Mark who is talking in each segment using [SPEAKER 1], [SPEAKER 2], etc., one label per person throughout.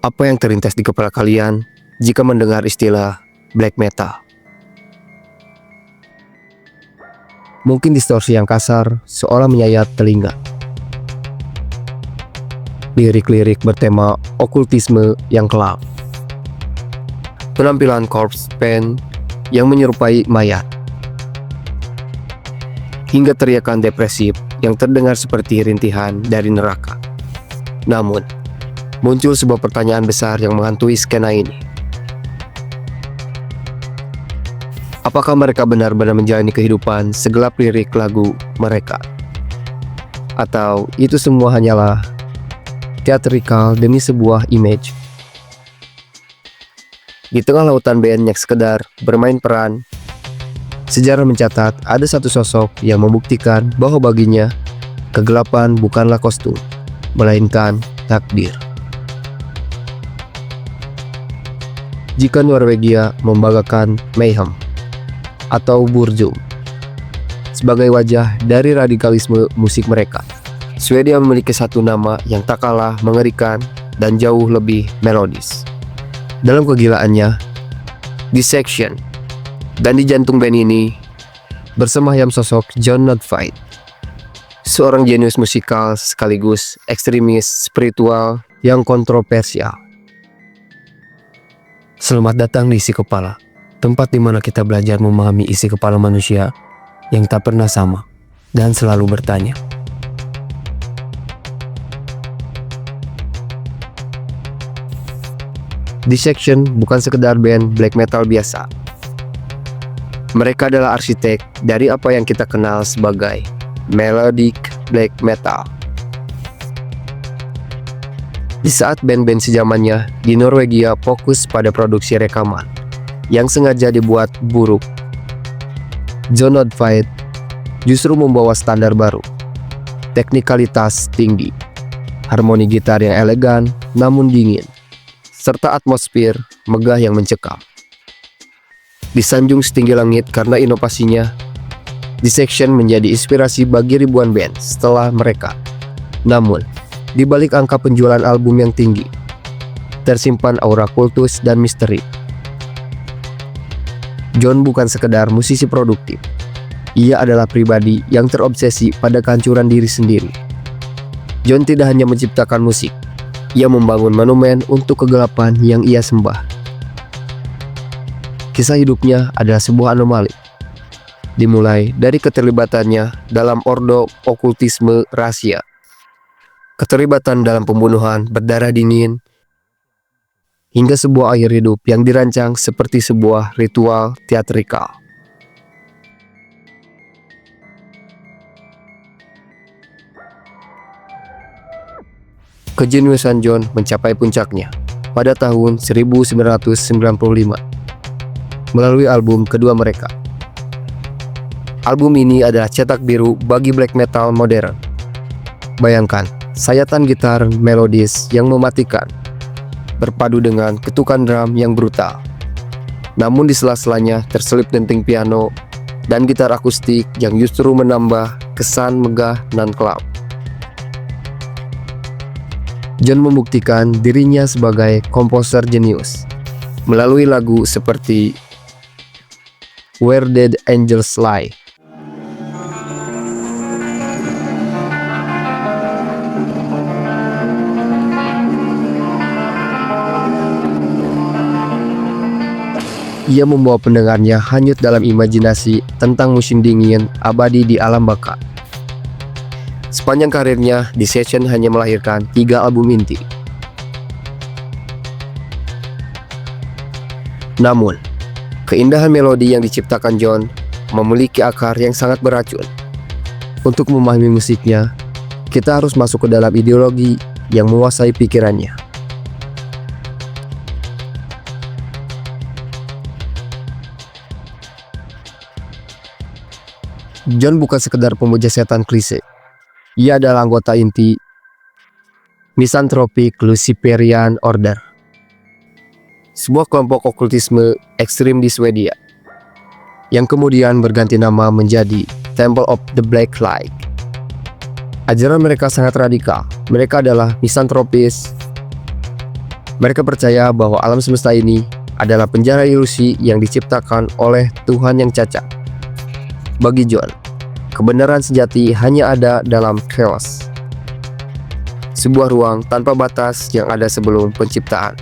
[SPEAKER 1] Apa yang terlintas di kepala kalian jika mendengar istilah black metal? Mungkin distorsi yang kasar seolah menyayat telinga. Lirik-lirik bertema okultisme yang kelam. Penampilan corpse paint yang menyerupai mayat. Hingga teriakan depresif yang terdengar seperti rintihan dari neraka. Namun, muncul sebuah pertanyaan besar yang menghantui skena ini. Apakah mereka benar-benar menjalani kehidupan segelap lirik lagu mereka? Atau itu semua hanyalah teatrikal demi sebuah image? Di tengah lautan band yang sekedar bermain peran, sejarah mencatat ada satu sosok yang membuktikan bahwa baginya kegelapan bukanlah kostum, melainkan takdir. Jika Norwegia membanggakan Mayhem atau Burzum sebagai wajah dari radikalisme musik mereka, Swedia memiliki satu nama yang tak kalah mengerikan dan jauh lebih melodis. Dalam kegilaannya, Dissection, dan di jantung band ini bersemayam sosok Jon Nordtveit, seorang jenius musikal sekaligus ekstremis spiritual yang kontroversial. Selamat datang di Isi Kepala, tempat di mana kita belajar memahami isi kepala manusia yang tak pernah sama dan selalu bertanya. Dissection bukan sekedar band black metal biasa. Mereka adalah arsitek dari apa yang kita kenal sebagai melodic black metal. Di saat band-band sejamannya di Norwegia fokus pada produksi rekaman yang sengaja dibuat buruk, Jon Nordtveit justru membawa standar baru, teknikalitas tinggi, harmoni gitar yang elegan namun dingin, serta atmosfer megah yang mencekam. Disanjung setinggi langit karena inovasinya, Dissection menjadi inspirasi bagi ribuan band setelah mereka. Namun, di balik angka penjualan album yang tinggi, tersimpan aura kultus dan misteri. Jon bukan sekedar musisi produktif. Ia adalah pribadi yang terobsesi pada kehancuran diri sendiri. Jon tidak hanya menciptakan musik, ia membangun monumen untuk kegelapan yang ia sembah. Kisah hidupnya adalah sebuah anomali. Dimulai dari keterlibatannya dalam ordo okultisme rahasia, keterlibatan dalam pembunuhan berdarah dingin, hingga sebuah akhir hidup yang dirancang seperti sebuah ritual teatrikal. Kejeniusan Jon mencapai puncaknya pada tahun 1995 melalui album kedua mereka. Album ini adalah cetak biru bagi black metal modern. Bayangkan sayatan gitar melodis yang mematikan berpadu dengan ketukan drum yang brutal. Namun di sela-selanya terselip denting piano dan gitar akustik yang justru menambah kesan megah dan kelam. Jon membuktikan dirinya sebagai komposer jenius melalui lagu seperti Where Dead Angels Lie. Ia membawa pendengarnya hanyut dalam imajinasi tentang musim dingin abadi di alam baka. Sepanjang karirnya, Dissection hanya melahirkan 3 album inti. Namun, keindahan melodi yang diciptakan Jon memiliki akar yang sangat beracun. Untuk memahami musiknya, kita harus masuk ke dalam ideologi yang menguasai pikirannya. Jon bukan sekedar pemuja setan klise. Ia adalah anggota inti Misanthropic Luciferian Order, sebuah kelompok okultisme ekstrim di Swedia, yang kemudian berganti nama menjadi Temple of the Black Light. Ajaran mereka sangat radikal. Mereka adalah misantropis, Mereka percaya bahwa alam semesta ini adalah penjara ilusi yang diciptakan oleh Tuhan yang cacat. Bagi John, kebenaran sejati hanya ada dalam chaos, sebuah ruang tanpa batas yang ada sebelum penciptaan.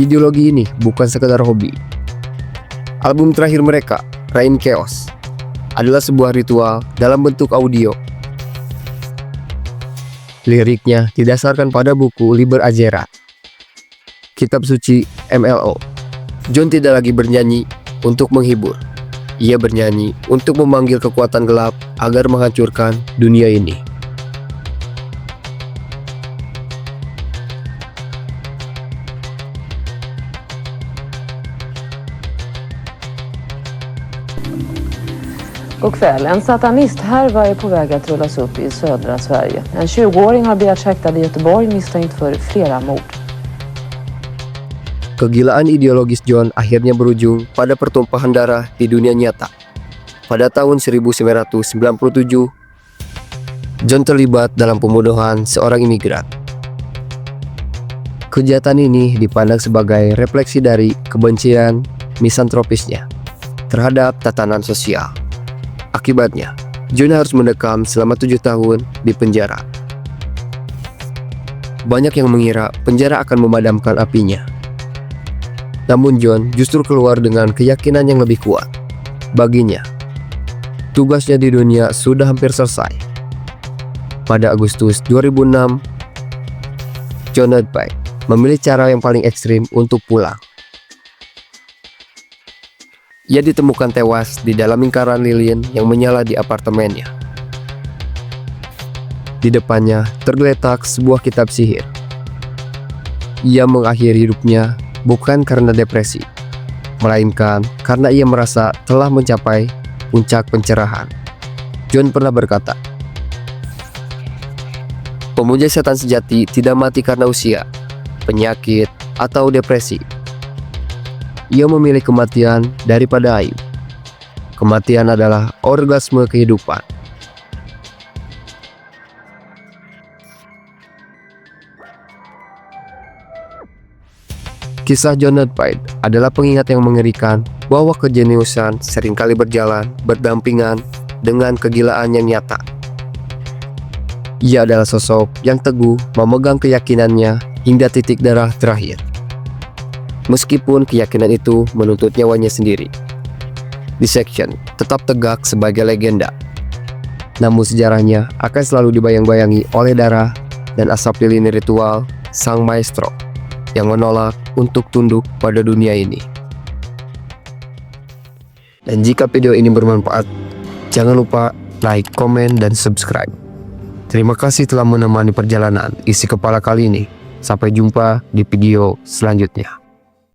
[SPEAKER 1] Ideologi ini bukan sekedar hobi. Album terakhir mereka, Rain Chaos, adalah sebuah ritual dalam bentuk audio. Liriknya didasarkan pada buku Liber Agerat, kitab suci MLO. John tidak lagi bernyanyi untuk menghibur. Ia bernyanyi untuk memanggil kekuatan gelap agar menghancurkan dunia ini.
[SPEAKER 2] God kväll. En satanisthärva är på väg att rullas upp i södra Sverige. En 20-åring har begärts häktad i Göteborg misstänkt för flera mord.
[SPEAKER 1] Kegilaan ideologis John akhirnya berujung pada pertumpahan darah di dunia nyata. Pada tahun 1997, John terlibat dalam pembunuhan seorang imigran. Kejahatan ini dipandang sebagai refleksi dari kebencian misantropisnya terhadap tatanan sosial. Akibatnya, John harus mendekam selama 7 tahun di penjara. Banyak yang mengira penjara akan memadamkan apinya. Namun John justru keluar dengan keyakinan yang lebih kuat. Baginya, tugasnya di dunia sudah hampir selesai. Pada Agustus 2006, John Nordberg memilih cara yang paling ekstrim untuk pulang. Ia ditemukan tewas di dalam lingkaran lilin yang menyala di apartemennya. Di depannya tergeletak sebuah kitab sihir. Ia mengakhiri hidupnya bukan karena depresi, melainkan karena ia merasa telah mencapai puncak pencerahan. John pernah berkata, "Pemuja setan sejati tidak mati karena usia, penyakit, atau depresi. Ia memilih kematian daripada aib. Kematian adalah orgasme kehidupan." Kisah John Nordberg adalah pengingat yang mengerikan bahwa kejeniusan seringkali berjalan berdampingan dengan kegilaan yang nyata. Ia adalah sosok yang teguh memegang keyakinannya hingga titik darah terakhir. Meskipun keyakinan itu menuntut nyawanya sendiri. Dissection tetap tegak sebagai legenda. Namun sejarahnya akan selalu dibayang-bayangi oleh darah dan asap lilin ritual sang maestro yang menolak untuk tunduk pada dunia ini. Dan jika video ini bermanfaat, jangan lupa like, komen, dan subscribe. Terima kasih telah menemani perjalanan isi kepala kali ini. Sampai jumpa di video selanjutnya.